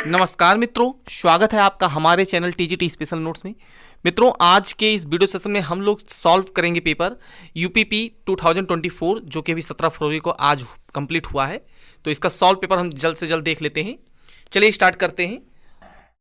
नमस्कार मित्रों, स्वागत है आपका हमारे चैनल टीजीटी स्पेशल नोट्स में। मित्रों, आज के इस वीडियो सेशन में हम लोग सॉल्व करेंगे पेपर यूपीपी 2024 जो कि अभी 17 फरवरी को आज कंप्लीट हुआ है। तो इसका सॉल्व पेपर हम जल्द से जल्द देख लेते हैं। चलिए स्टार्ट करते हैं।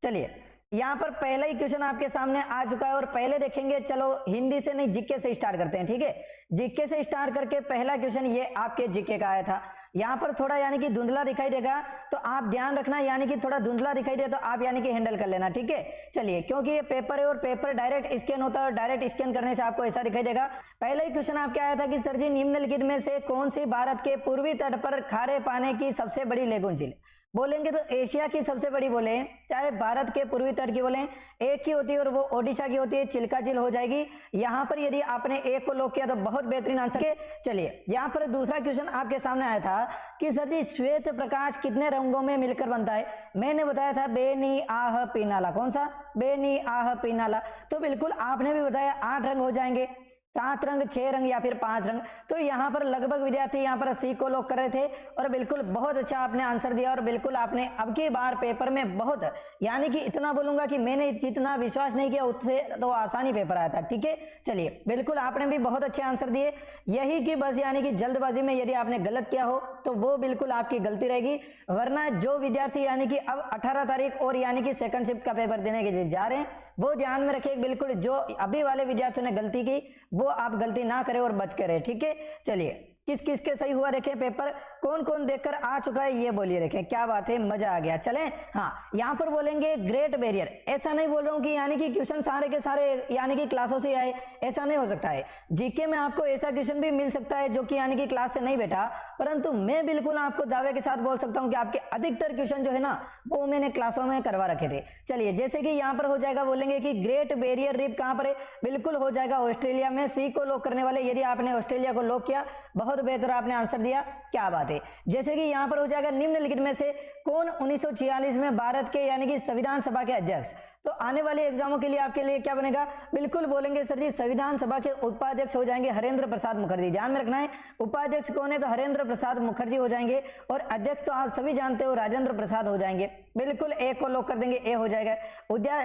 चलिए यहाँ पर पहला ही क्वेश्चन आपके सामने आ चुका है और पहले देखेंगे। चलो हिंदी से नहीं, जीके से स्टार्ट करते हैं। ठीक है, जीके से स्टार्ट करके पहला क्वेश्चन ये आपके जीके का आया था। यहाँ पर थोड़ा यानी कि धुंधला दिखाई देगा तो आप ध्यान रखना, यानी कि थोड़ा धुंधला दिखाई दे तो आप यानी कि हैंडल कर लेना। ठीक है, चलिए, क्योंकि ये पेपर है और पेपर डायरेक्ट स्कैन होता है और डायरेक्ट स्कैन करने से आपको ऐसा दिखाई देगा। पहला ही क्वेश्चन आपके आया था कि सर जी निम्नलिखित में से कौन सी भारत के पूर्वी तट पर खारे पानी की सबसे बड़ी लेगून झील? बोलेंगे तो एशिया की सबसे बड़ी बोले, चाहे भारत के पूर्वी तट की बोले, एक ही होती है और वो ओडिशा की होती है, चिल्का झील हो जाएगी। यहाँ पर यदि आपने एक को लॉक किया तो बहुत बेहतरीन आंसर है। चलिए यहाँ पर दूसरा क्वेश्चन आपके सामने आया था कि सर जी श्वेत प्रकाश कितने रंगों में मिलकर बनता है? मैंने बताया था बेनी आह पीनाला। कौन सा? बेनी आह पीनाला। तो बिल्कुल आपने भी बताया 8 रंग हो जाएंगे, 7 रंग, 6 रंग या फिर 5 रंग। तो यहाँ पर लगभग विद्यार्थी यहाँ पर सी को लॉक कर रहे थे और बिल्कुल बहुत अच्छा आपने आंसर दिया और बिल्कुल आपने अब की बार पेपर में बहुत, यानी कि इतना बोलूंगा कि मैंने जितना विश्वास नहीं किया उससे तो आसानी पेपर आया था। ठीक है, चलिए, बिल्कुल आपने भी बहुत अच्छे आंसर दिए। यही कि बस यानी कि जल्दबाजी में यदि आपने गलत किया हो तो वो बिल्कुल आपकी गलती रहेगी। वरना जो विद्यार्थी यानी कि अब 18 तारीख और यानी कि सेकंड शिफ्ट का पेपर देने के जा रहे हैं वो ध्यान में रखिए, बिल्कुल जो अभी वाले विद्यार्थियों ने गलती की वो आप गलती ना करें और बच करें। ठीक है, चलिए, किस किस के सही हुआ देखें, पेपर कौन कौन देखकर आ चुका है ये बोलिए। देखें क्या बात है, मजा आ गया। चलें, हाँ, यहाँ पर बोलेंगे ग्रेट बैरियर। ऐसा नहीं बोल रहा हूँ कि यानी कि क्वेश्चन सारे के सारे यानी कि क्लासों से आए, ऐसा नहीं हो सकता है। जीके में आपको ऐसा क्वेश्चन भी मिल सकता है जो कि यानी कि क्लास से नहीं बैठा, परंतु मैं बिल्कुल आपको दावे के साथ बोल सकता हूँ कि आपके अधिकतर क्वेश्चन जो है ना वो मैंने क्लासों में करवा रखे थे। चलिए, जैसे कि यहाँ पर हो जाएगा, बोलेंगे कि ग्रेट बैरियर रीफ कहाँ पर है? बिल्कुल हो जाएगा ऑस्ट्रेलिया में। सी को लॉक करने वाले, यदि आपने ऑस्ट्रेलिया को लॉक किया, बहुत बेहतर आपने आंसर दिया, क्या बात है। जैसे कि यहां पर हो जाएगा निम्नलिखित में से कौन 1946 में भारत के यानी कि संविधान सभा के अध्यक्ष? तो आने वाले एग्जामों के लिए आपके लिए क्या बनेगा? बिल्कुल बोलेंगे सर जी संविधान सभा के उपाध्यक्ष हो जाएंगे हरेंद्र प्रसाद मुखर्जी। ध्यान में रखना है, उपाध्यक्ष कौन है? तो हरेंद्र प्रसाद मुखर्जी हो जाएंगे और अध्यक्ष तो आप सभी जानते हो राजेंद्र प्रसाद हो जाएंगे। बिल्कुल एक को लॉक कर देंगे, ए हो जाएगा।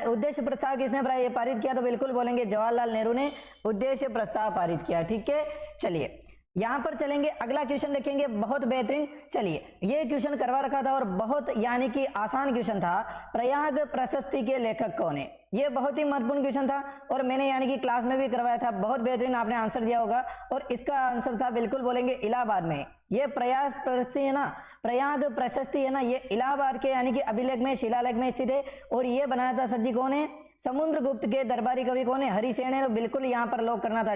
उद्देश्य प्रस्ताव किसने पारित किया? तो बिल्कुल बोलेंगे जवाहरलाल नेहरू ने उद्देश्य प्रस्ताव पारित किया। ठीक है, चलिए यहां पर चलेंगे, अगला क्वेश्चन देखेंगे, बहुत बेहतरीन। चलिए, ये क्वेश्चन करवा रखा था और बहुत यानी कि आसान क्वेश्चन था। प्रयाग प्रशस्ति के लेखक कौन है? ये बहुत ही महत्वपूर्ण क्वेश्चन था और मैंने यानी कि क्लास में भी करवाया था। बहुत बेहतरीन आपने आंसर दिया होगा और इसका आंसर था बिल्कुल बोलेंगे इलाहाबाद में। ये प्रयाग प्रशस्ति है ना, प्रयाग प्रशस्ति है ना, ये इलाहाबाद के यानी कि अभिलेख में, शिलालेख में स्थित है और ये बनाया था सर जी कौन है? समुद्रगुप्त के दरबारी कवि कौन है? हरिसेन है। बिल्कुल यहाँ पर लॉक करना था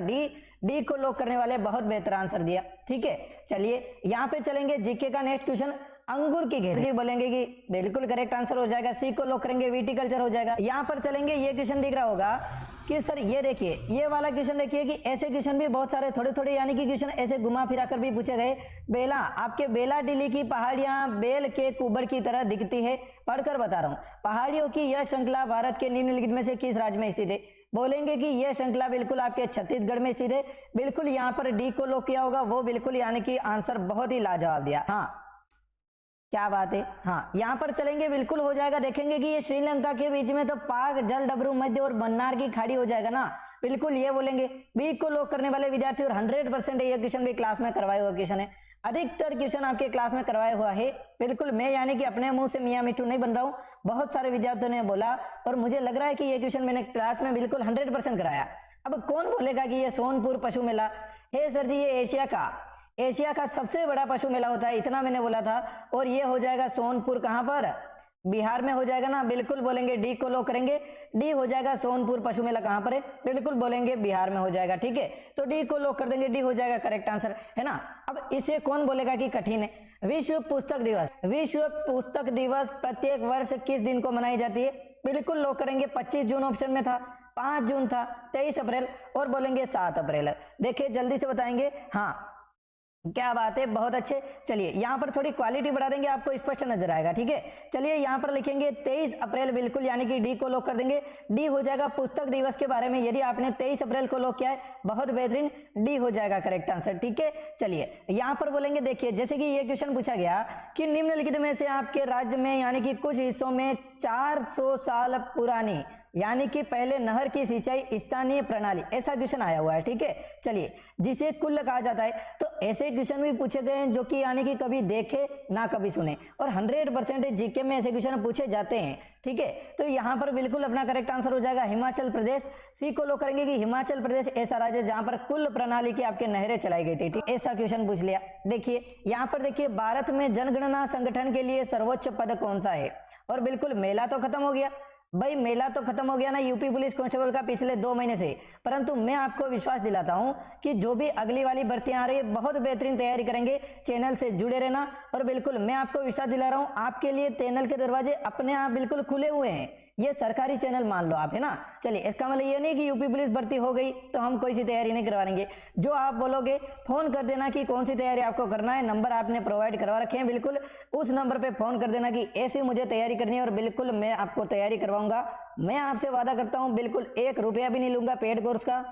डी को लॉक करने वाले बहुत बेहतर आंसर दिया। ठीक है, चलिए यहाँ पे चलेंगे जीके का नेक्स्ट क्वेश्चन, अंगूर की खेती बोलेंगे कि बिल्कुल करेक्ट आंसर हो जाएगा। सी को लॉक करेंगे, विटिकल्चर हो जाएगा। यहाँ पर चलेंगे, ये क्वेश्चन दिख रहा होगा कि सर ये देखिए, ये वाला क्वेश्चन देखिए कि ऐसे क्वेश्चन भी बहुत सारे थोड़े थोड़े यानी कि क्वेश्चन ऐसे घुमा फिरा कर भी पूछे गए। बेला, आपके बेला दिल्ली की पहाड़ियां बेल के कुबर की तरह दिखती है। पढ़कर बता रहा हूँ, पहाड़ियों की यह श्रृंखला भारत के निम्नलिखित में से किस राज्य में स्थित है? बोलेंगे कि यह श्रृंखला बिल्कुल आपके छत्तीसगढ़ में स्थित है। बिल्कुल यहाँ पर डी को लॉक किया होगा, वो बिल्कुल यानी कि आंसर बहुत ही लाजवाब दिया। हाँ, क्या बात है। हाँ, यहाँ पर चलेंगे, बिल्कुल हो जाएगा। देखेंगे कि ये श्रीलंका के बीच में तो पाक, जल, डबरू, मध्य और मन्नार की खाड़ी हो जाएगा ना। बिल्कुल ये बोलेंगे। बी को लॉक करने वाले विद्यार्थी और 100% ये क्वेश्चन भी क्लास में करवाया हुआ क्वेश्चन है। अधिकतर क्वेश्चन आपके क्लास में करवाया हुआ है। बिल्कुल मैं यानी कि अपने मुंह से मियाँ मिट्टू नहीं बन रहा हूँ, बहुत सारे विद्यार्थियों ने बोला और मुझे लग रहा है कि ये क्वेश्चन मैंने क्लास में बिल्कुल 100% कराया। अब कौन बोलेगा कि ये सोनपुर पशु मेला है? सर जी ये एशिया का सबसे बड़ा पशु मेला होता है, इतना मैंने बोला था। और ये हो जाएगा सोनपुर, कहां पर? बिहार में हो जाएगा ना। बिल्कुल बोलेंगे डी को लॉक करेंगे, डी हो जाएगा। सोनपुर पशु मेला कहां पर है? बिल्कुल बोलेंगे बिहार में हो जाएगा। ठीक है, तो डी को लॉक कर देंगे, डी हो जाएगा करेक्ट आंसर, है ना। अब इसे कौन बोलेगा कि कठिन है? विश्व पुस्तक दिवस, विश्व पुस्तक दिवस प्रत्येक वर्ष किस दिन को मनाई जाती है? बिल्कुल लॉक करेंगे, 25 जून ऑप्शन में था, 5 जून था, 23 अप्रैल और बोलेंगे 7 अप्रैल। देखिए जल्दी से बताएंगे। हाँ, क्या बात है, बहुत अच्छे। चलिए यहाँ पर थोड़ी क्वालिटी बढ़ा देंगे, आपको स्पष्ट नजर आएगा। ठीक है, चलिए यहाँ पर लिखेंगे 23 अप्रैल, बिल्कुल यानी कि डी को लॉक कर देंगे। डी हो जाएगा पुस्तक दिवस के बारे में, यदि आपने 23 अप्रैल को लॉक किया है, बहुत बेहतरीन, डी हो जाएगा करेक्ट आंसर। ठीक है, चलिए यहाँ पर बोलेंगे, देखिए जैसे कि ये क्वेश्चन पूछा गया कि निम्नलिखित में से आपके राज्य में यानी कि कुछ हिस्सों में 400 साल पुरानी यानी कि पहले नहर की सिंचाई स्थानीय प्रणाली, ऐसा क्वेश्चन आया हुआ है। ठीक है, चलिए जिसे कुल्ल कहा जाता है, तो ऐसे क्वेश्चन भी पूछे गए हैं जो कि यानी कि कभी देखे ना कभी सुने, और 100% जीके में ऐसे क्वेश्चन पूछे जाते हैं। ठीक है, तो यहाँ पर बिल्कुल अपना करेक्ट आंसर हो जाएगा हिमाचल प्रदेश। सी को लो करेंगे कि हिमाचल प्रदेश ऐसा राज्य है जहां पर कुल प्रणाली की आपके नहरें चलाई गई थी। ठीक, ऐसा क्वेश्चन पूछ लिया। देखिए यहाँ पर देखिए, भारत में जनगणना संगठन के लिए सर्वोच्च पद कौन सा है, और बिल्कुल मेला तो खत्म हो गया भाई, मेला तो खत्म हो गया ना यूपी पुलिस कांस्टेबल का पिछले 2 महीने से, परंतु मैं आपको विश्वास दिलाता हूं कि जो भी अगली वाली भर्तियां आ रही है बहुत बेहतरीन तैयारी करेंगे। चैनल से जुड़े रहना, और बिल्कुल मैं आपको विश्वास दिला रहा हूं, आपके लिए चैनल के दरवाजे अपने आप बिल्कुल खुले हुए हैं। ये सरकारी चैनल मान लो आप, है ना। चलिए इसका मतलब ये नहीं कि यूपी पुलिस भर्ती हो गई तो हम कोई सी तैयारी नहीं करवाएंगे। जो आप बोलोगे फोन कर देना कि कौन सी तैयारी आपको करना है, नंबर आपने प्रोवाइड करवा रखे हैं, बिल्कुल उस नंबर पे फोन कर देना कि ऐसे मुझे तैयारी करनी है, और बिल्कुल मैं आपको तैयारी करवाऊंगा। मैं आपसे वादा करता हूं, बिल्कुल 1 रुपया भी नहीं लूंगा पेड कोर्स का,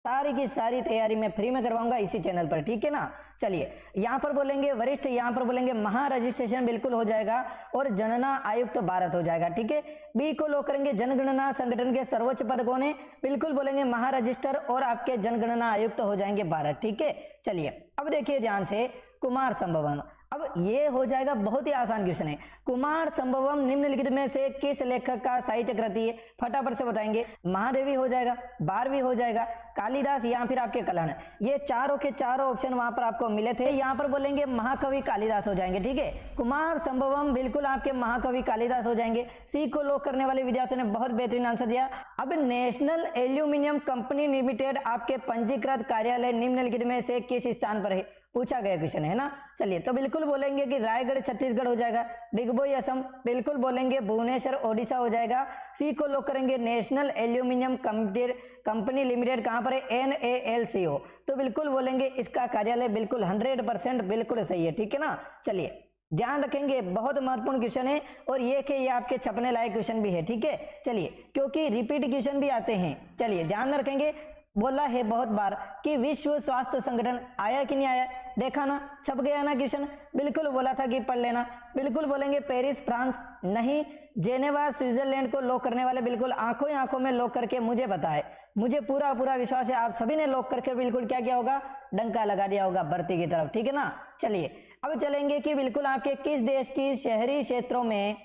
सारी की सारी तैयारी मैं फ्री में करवाऊंगा इसी चैनल पर। ठीक है ना। चलिए यहाँ पर बोलेंगे वरिष्ठ, यहाँ पर बोलेंगे महा रजिस्ट्रेशन बिल्कुल हो जाएगा, और जनगणना आयुक्त भारत हो जाएगा। ठीक है, बी को लो करेंगे जनगणना संगठन के सर्वोच्च पद कौन है, बिल्कुल बोलेंगे महा रजिस्टर, और आपके जनगणना आयुक्त हो जाएंगे भारत। ठीक है, चलिए अब देखिए ध्यान से, कुमार संभवम, अब ये हो जाएगा बहुत ही आसान क्वेश्चन है। कुमार संभवम निम्नलिखित में से किस लेखक का साहित्य कृति है, फटाफट से बताएंगे। महादेवी हो जाएगा, बारहवीं हो जाएगा, कालिदास, या फिर आपके कलहण। ये चारों के चारों ऑप्शन वहां पर आपको मिले थे, यहाँ पर बोलेंगे महाकवि कालिदास हो जाएंगे। ठीक है, कुमार संभवम बिल्कुल आपके महाकवि कालिदास हो जाएंगे। सी को लॉक करने वाले विद्यार्थियों ने बहुत बेहतरीन आंसर दिया। अब नेशनल एल्यूमिनियम कंपनी लिमिटेड आपके पंजीकृत कार्यालय निम्नलिखित में से किस स्थान पर है, पूछा गया क्वेश्चन है ना। चलिए तो बिल्कुल बोलेंगे कि रायगढ़ छत्तीसगढ़ हो जाएगा, डिगबोई असम, बिल्कुल बोलेंगे भुवनेश्वर ओडिशा हो जाएगा। सी को लॉक करेंगे नेशनल एल्यूमिनियम कंपनी लिमिटेड कहां पर है, NALCO, तो बिल्कुल बोलेंगे इसका कार्यालय बिल्कुल 100% बिल्कुल सही है। ठीक है ना। चलिए ध्यान रखेंगे, बहुत महत्वपूर्ण क्वेश्चन है, और ये आपके छपने लायक क्वेश्चन भी है। ठीक है, चलिए क्योंकि रिपीट क्वेश्चन भी आते हैं। चलिए ध्यान रखेंगे, बोला है बहुत बार कि विश्व स्वास्थ्य संगठन आया कि नहीं आया, देखा ना, छप गया ना क्वेश्चन, बिल्कुल बोला था कि पढ़ लेना। बिल्कुल बोलेंगे पेरिस फ्रांस नहीं, जेनेवा स्विट्जरलैंड को लॉक करने वाले बिल्कुल आंखों ही आंखों में लॉक करके मुझे बताए, मुझे पूरा पूरा विश्वास है आप सभी ने लॉक करके बिल्कुल क्या किया होगा, डंका लगा दिया होगा भर्ती की तरफ। ठीक है ना। चलिए अब चलेंगे कि बिल्कुल आपके किस देश की शहरी क्षेत्रों में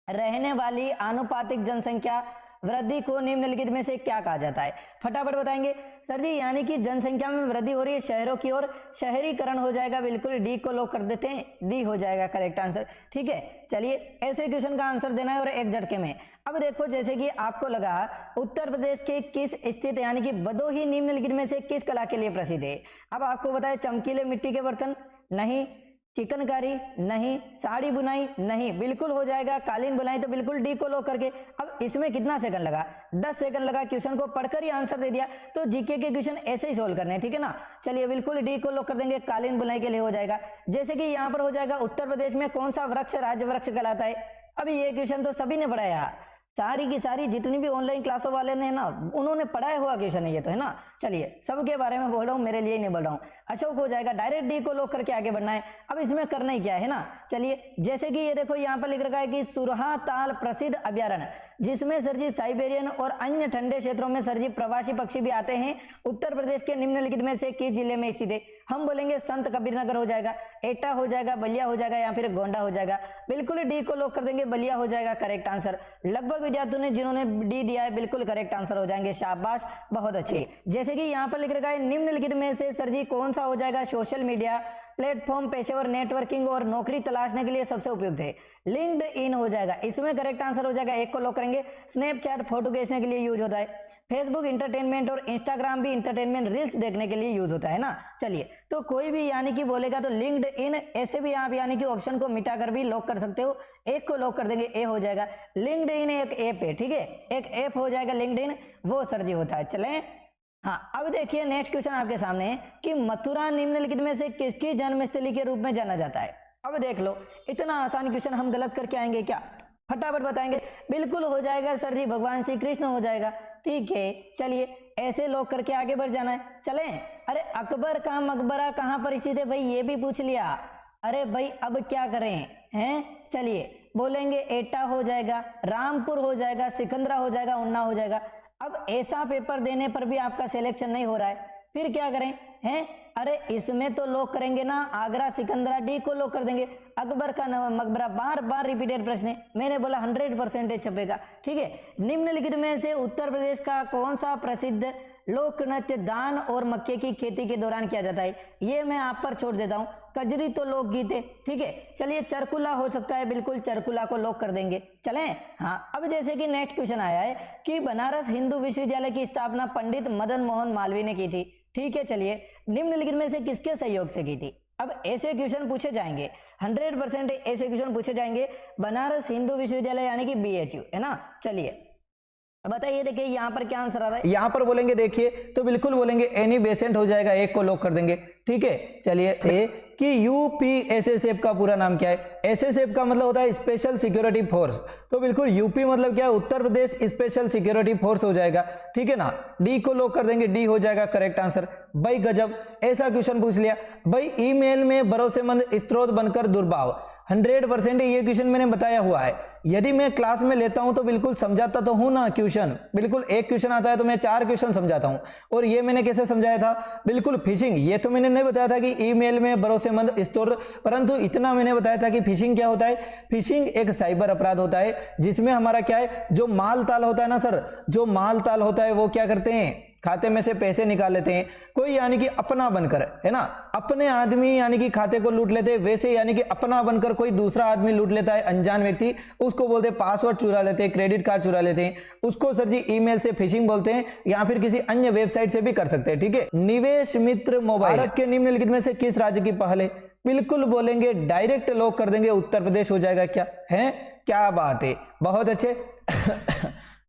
रहने वाली आनुपातिक जनसंख्या वृद्धि को निम्नलिखित में से क्या कहा जाता है, फटाफट बताएंगे। सर जी यानी कि जनसंख्या में वृद्धि हो रही है शहरों की ओर, शहरीकरण हो जाएगा, बिल्कुल डी को लॉक कर देते हैं, डी हो जाएगा करेक्ट आंसर। ठीक है, चलिए ऐसे क्वेश्चन का आंसर देना है और एक झटके में। अब देखो जैसे कि आपको लगा उत्तर प्रदेश के किस स्थित यानी कि भदोही निम्नलिखित में से किस कला के लिए प्रसिद्ध है। अब आपको बताए चमकीले मिट्टी के बर्तन नहीं, चिकनकारी नहीं, साड़ी बुनाई नहीं, बिल्कुल हो जाएगा कालीन बुनाई, तो बिल्कुल डी को लो करके। अब इसमें कितना सेकंड लगा, 10 सेकंड लगा, क्वेश्चन को पढ़कर ही आंसर दे दिया। तो जीके के क्वेश्चन ऐसे ही सोल्व करने हैं। ठीक है ना। चलिए बिल्कुल डी को लो कर देंगे, कालीन बुनाई के लिए हो जाएगा। जैसे कि यहाँ पर हो जाएगा उत्तर प्रदेश में कौन सा वृक्ष राज्य वृक्ष कहलाता है। अभी ये क्वेश्चन तो सभी ने पढ़ाया, सारी की सारी जितनी भी ऑनलाइन क्लासों वाले ने ना उन्होंने पढ़ाया हुआ क्वेश्चन है ये तो, है ना। चलिए सबके बारे में बोल रहा हूँ, मेरे लिए नहीं बोल रहा हूँ। अशोक हो जाएगा, डायरेक्ट डी को लॉक करके आगे बढ़ना है। अब इसमें करना ही क्या है ना। चलिए जैसे कि ये देखो यहाँ पर लिख रखा है कि सुरहा ताल प्रसिद्ध अभ्यारण्य, जिसमें सर जी साइबेरियन और अन्य ठंडे क्षेत्रों में सर जी प्रवासी पक्षी भी आते हैं, उत्तर प्रदेश के निम्नलिखित में से किस जिले में स्थित है। हम बोलेंगे संत कबीरनगर हो जाएगा, एटा हो जाएगा, बलिया हो जाएगा, या फिर गोंडा हो जाएगा। बिल्कुल डी को लॉक कर देंगे, बलिया हो जाएगा करेक्ट आंसर। लगभग विद्यार्थियों ने जिन्होंने डी दिया है बिल्कुल करेक्ट आंसर हो जाएंगे, शाबाश बहुत अच्छे। जैसे कि यहाँ पर लिख रखा है निम्नलिखित में से सर जी कौन सा हो जाएगा सोशल मीडिया प्लेटफॉर्म पेशेवर नेटवर्किंग और नौकरी तलाशने के लिए सबसे उपयुक्त है। लिंक्ड इन हो जाएगा, इसमें करेक्ट आंसर हो जाएगा, एक को लॉक करेंगे। स्नैपचैट फोटो खींचने के लिए यूज होता है, फेसबुक इंटरटेनमेंट और इंस्टाग्राम भी इंटरटेनमेंट रील्स देखने के लिए यूज होता है ना। चलिए तो कोई भी यानी कि बोलेगा तो लिंक्ड इन, ऐसे भी आप यानी कि ऑप्शन को मिटाकर भी लॉक कर सकते हो। एक को लॉक कर देंगे, ए हो जाएगा। लिंक्ड इन एक ऐप है, ठीक है, एक ऐप हो जाएगा लिंक्ड इन, वो सर जी होता है। चलें हाँ, अब देखिए नेक्स्ट क्वेश्चन आपके सामने है कि मथुरा निम्नलिखित में से किसकी जन्मस्थली के रूप में जाना जाता है। अब देख लो, इतना आसान क्वेश्चन हम गलत करके आएंगे क्या? फटाफट बताएंगे। बिल्कुल हो जाएगा सर जी, भगवान श्री कृष्ण हो जाएगा। ठीक है, चलिए ऐसे लोग करके आगे बढ़ जाना है। चलें। अरे अकबर का मकबरा कहाँ पर स्थित है भाई, ये भी पूछ लिया। अरे भाई अब क्या करें हैं? चलिए बोलेंगे एटा हो जाएगा, रामपुर हो जाएगा, सिकंदरा हो जाएगा, उन्ना हो जाएगा। अब ऐसा पेपर देने पर भी आपका सिलेक्शन नहीं हो रहा है, फिर क्या करें हैं? अरे इसमें तो लोग करेंगे ना, आगरा सिकंदरा डी को लोग कर देंगे। अकबर का मकबरा बार बार रिपीटेड प्रश्न है, मैंने बोला 100% छपेगा। ठीक है, निम्नलिखित में से उत्तर प्रदेश का कौन सा प्रसिद्ध लोक नृत्य धान और मक्के की खेती के दौरान किया जाता है? ये मैं आप पर छोड़ देता हूं। कजरी तो लोकगीत है। ठीक है, चलिए चरकुला हो सकता है, बिल्कुल चरकुला को लोग कर देंगे। चलें। हाँ, अब जैसे कि नेक्स्ट क्वेश्चन आया है कि बनारस हिंदू विश्वविद्यालय की स्थापना पंडित मदन मोहन मालवीय ने की थी। ठीक है, चलिए निम्नलिखित में से किसके सहयोग से की थी? अब ऐसे क्वेश्चन पूछे जाएंगे, 100% ऐसे क्वेश्चन पूछे जाएंगे। बनारस हिंदू विश्वविद्यालय यानी कि BHU है ना। चलिए बताइए, देखिए यहाँ पर क्या आंसर आ रहा है। यहाँ पर बोलेंगे देखिए तो बिल्कुल बोलेंगे एनी बेसेंट हो जाएगा, एक को लॉक कर देंगे। ठीक है, चलिए कि UPSSF का पूरा नाम क्या है? SSF का मतलब होता है स्पेशल सिक्योरिटी फोर्स, तो बिल्कुल यूपी मतलब क्या है? Uttar Pradesh special security force हो जाएगा। ठीक है ना, डी को लॉक कर देंगे, डी हो जाएगा करेक्ट आंसर। भाई गजब, ऐसा क्वेश्चन पूछ लिया। भाई ईमेल में भरोसेमंद स्रोत बनकर दुर्भाव, 100% ये क्वेश्चन मैंने बताया हुआ है। यदि मैं क्लास में लेता हूं तो बिल्कुल समझाता तो हूं ना क्वेश्चन, बिल्कुल एक क्वेश्चन आता है तो मैं 4 क्वेश्चन समझाता हूं। और ये मैंने कैसे समझाया था? बिल्कुल फिशिंग, ये तो मैंने नहीं बताया था कि ईमेल में भरोसेमंद स्रोत, परंतु इतना मैंने बताया था कि फिशिंग क्या होता है। फिशिंग एक साइबर अपराध होता है जिसमें हमारा क्या है, जो माल ताल होता है ना सर, जो माल ताल होता है वो क्या करते हैं, खाते में से पैसे निकाल लेते हैं। कोई यानी कि अपना बनकर, है ना, अपने आदमी यानी कि खाते को लूट लेते हैं, वैसे यानी कि अपना बनकर कोई दूसरा आदमी लूट लेता है, अनजान व्यक्ति, उसको बोलते हैं पासवर्ड चुरा लेते हैं, क्रेडिट कार्ड चुरा लेते हैं, उसको सर जी ईमेल से फिशिंग बोलते हैं, या फिर किसी अन्य वेबसाइट से भी कर सकते हैं। ठीक है, निवेश मित्र मोबाइल भारत के निम्नलिखित में से किस राज्य की पहल है? बिल्कुल बोलेंगे डायरेक्ट लॉक कर देंगे, उत्तर प्रदेश हो जाएगा। क्या है, क्या बात है, बहुत अच्छे।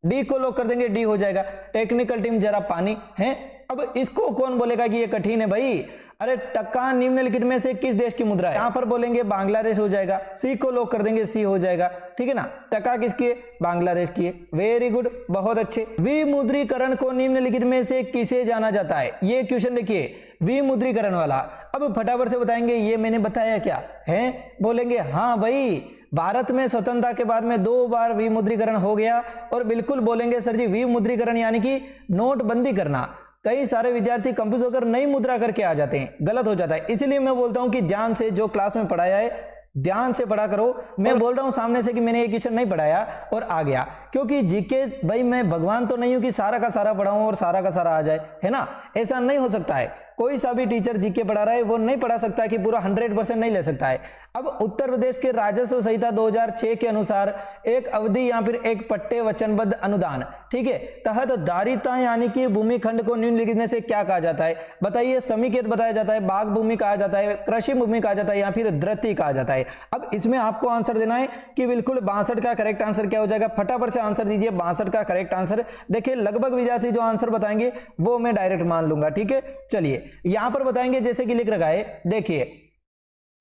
डी को लॉक कर देंगे, डी हो जाएगा। टेक्निकल टीम जरा पानी है। अब इसको कौन बोलेगा कि ये कठिन है भाई? अरे टका निम्नलिखित में से किस देश की मुद्रा है? यहां पर बोलेंगे बांग्लादेश हो जाएगा। सी को लॉक कर देंगे, सी हो जाएगा। ठीक है ना, टका किसकी है? बांग्लादेश की है। वेरी गुड, बहुत अच्छे। विमुद्रीकरण को निम्नलिखित में से किसे जाना जाता है? ये क्वेश्चन देखिए, विमुद्रीकरण वाला। अब फटाफट से बताएंगे ये मैंने बताया क्या है? बोलेंगे हाँ भाई, भारत में स्वतंत्रता के बाद में 2 बार विमुद्रीकरण हो गया। और बिल्कुल बोलेंगे सर जी विमुद्रीकरण यानी कि नोटबंदी करना। कई सारे विद्यार्थी कंफ्यूज होकर नई मुद्रा करके आ जाते हैं, गलत हो जाता है। इसीलिए मैं बोलता हूं कि ध्यान से जो क्लास में पढ़ाया है ध्यान से पढ़ा करो। मैं बोल रहा हूं सामने से कि मैंने ये क्वेश्चन नहीं पढ़ाया और आ गया, क्योंकि जीके भाई मैं भगवान तो नहीं हूं कि सारा का सारा पढ़ाऊं और सारा का सारा आ जाए, है ना, ऐसा नहीं हो सकता है। कोई सा भी टीचर जीके पढ़ा रहा है वो नहीं पढ़ा सकता कि पूरा 100% नहीं ले सकता है। अब उत्तर प्रदेश के राजस्व संहिता 2006 के अनुसार एक अवधि या फिर एक पट्टे वचनबद्ध अनुदान, ठीक है, तहत दारिता यानी कि भूमि खंड को निम्नलिखित में से क्या कहा जाता है? बताइए, समीकृत बताया जाता है, बाग भूमि कहा जाता है, कृषि भूमि कहा जाता है, या फिर धृति कहा जाता है। अब इसमें आपको आंसर देना है कि बिल्कुल 62 का करेक्ट आंसर क्या हो जाएगा। फटाफट से आंसर दीजिए, 62 का करेक्ट आंसर। देखिए लगभग विद्यार्थी जो आंसर बताएंगे वो मैं डायरेक्ट मान लूंगा। ठीक है, चलिए यहां पर बताएंगे जैसे कि लिख रखा है, देखिए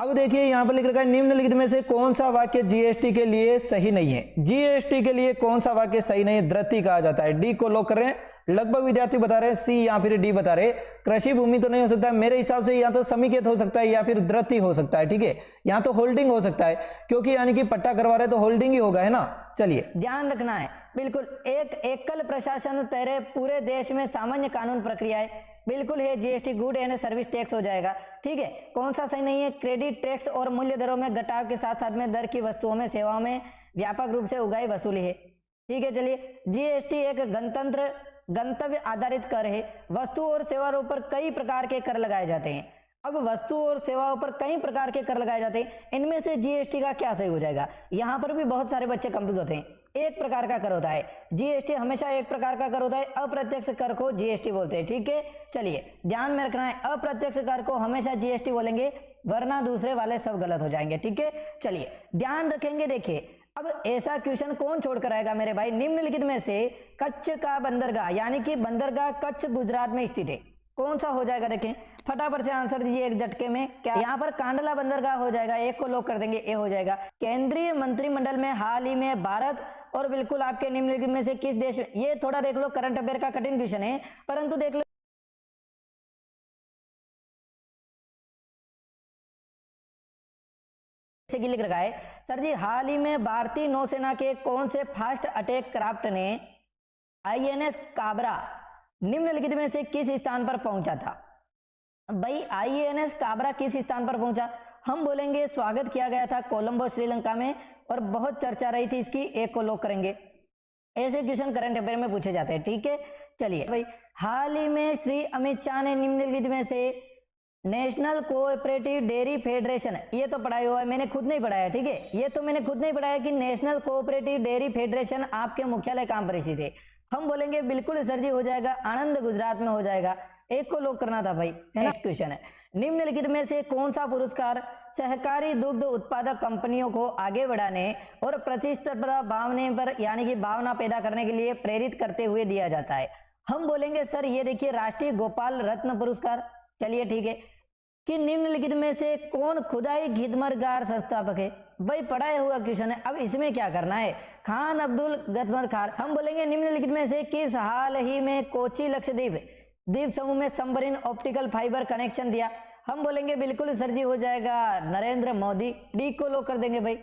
अब देखिए यहां पर लिख रखा है निम्नलिखित में से कौन सा वाक्य जीएसटी के लिए सही नहीं है? जीएसटी के लिए कौन सा वाक्य सही नहीं है? धृति कहा जाता है। डी को लॉक कर रहे हैं, लगभग विद्यार्थी बता रहे हैं सी या फिर डी बता रहे। कृषि भूमि तो नहीं हो सकता मेरे हिसाब से, या तो समीकृत हो सकता है या फिर धृति हो सकता है। ठीक है, यहाँ तो होल्डिंग हो सकता है, क्योंकि यानी कि पट्टा करवा रहे तो होल्डिंग ही होगा, है ना। चलिए ध्यान रखना है, बिल्कुल एक एकल प्रशासन तेरे पूरे देश में सामान्य कानून प्रक्रिया है, बिल्कुल है। GST good and service tax हो जाएगा। ठीक है, कौन सा सही नहीं है? क्रेडिट टैक्स और मूल्य दरों में घटाव के साथ साथ में दर की वस्तुओं में सेवाओं में व्यापक रूप से उगाई वसूली है। ठीक है, चलिए जीएसटी एक गंतव्य आधारित कर है। वस्तु और सेवाओं पर कई प्रकार के कर लगाए जाते हैं। अब वस्तु और सेवाओं पर कई प्रकार के कर लगाए जाते हैं, इनमें से जीएसटी का क्या सही हो जाएगा? यहाँ पर भी बहुत सारे बच्चे कंफ्यूज होते हैं। एक प्रकार का कर होता है जीएसटी, हमेशा एक प्रकार का कर होता है। अप्रत्यक्ष कर को जीएसटी बोलते हैं। ठीक है, चलिए ध्यान में रखना है, अप्रत्यक्ष कर को हमेशा जीएसटी बोलेंगे, वरना दूसरे वाले सब गलत हो जाएंगे। ठीक है, चलिए ध्यान रखेंगे। देखिए अब ऐसा क्वेश्चन कौन छोड़कर आएगा मेरे भाई? निम्नलिखित में से कच्छ का बंदरगाह यानी कि बंदरगाह कच्छ गुजरात में स्थित है, कौन सा हो जाएगा? देखें फटाफट से आंसर दीजिए एक झटके में। क्या यहाँ पर कांडला बंदरगाह हो जाएगा, एक को लॉक कर देंगे, ए हो जाएगा। केंद्रीय मंत्रिमंडल में हाल ही में भारत और बिल्कुल आपके निम्नलिखित में से किस देश, ये थोड़ा देख लो, करंट अफेयर का कठिन क्वेश्चन है, परंतु देख लो की लिख रखा है सर जी, हाल ही में भारतीय नौसेना के कौन से फास्ट अटैक क्राफ्ट ने INS काबरा निम्नलिखित में से किस स्थान पर पहुंचा था? भाई INS काबरा किस स्थान पर पहुंचा? हम बोलेंगे स्वागत किया गया था कोलंबो श्रीलंका में और बहुत चर्चा रही थी इसकी, एक को लॉक करेंगे। ऐसे क्वेश्चन करंट अफेयर में पूछे जाते हैं, ठीक है। चलिए भाई, हाल ही में श्री अमित शाह ने निम्नलिखित में से नेशनल कोऑपरेटिव डेयरी फेडरेशन, ये तो पढ़ाया हुआ है, मैंने खुद नहीं पढ़ाया, ठीक है, ये तो मैंने खुद नहीं पढ़ाया कि नेशनल कोऑपरेटिव डेयरी फेडरेशन आपके मुख्यालय कहां पर स्थित है? हम बोलेंगे बिल्कुल सर जी हो जाएगा आनंद गुजरात में हो जाएगा, एक को लॉक करना था भाई, है ना। क्वेश्चन है, निम्नलिखित में से कौन सा पुरस्कार सहकारी दुग्ध उत्पादक कंपनियों को आगे बढ़ाने और प्रतिस्पर्धा भावना पर यानी कि भावना पैदा करने के लिए प्रेरित करते हुए दिया जाता है? हम बोलेंगे सर ये देखिए राष्ट्रीय गोपाल रत्न पुरस्कार। चलिए ठीक है, कि निम्नलिखित में से कौन खुदाई खिदमतगार संस्थापक है? भाई पढ़ाया हुआ क्वेश्चन है, अब इसमें क्या करना है? खान अब्दुल गफ्फार खान। हम बोलेंगे निम्नलिखित में से किस हाल ही में कोची लक्षद्वीप द्वीप समूह में सबमरीन ऑप्टिकल फाइबर कनेक्शन दिया? हम बोलेंगे बिल्कुल सर जी हो जाएगा नरेंद्र मोदी, डी को लॉक कर देंगे भाई।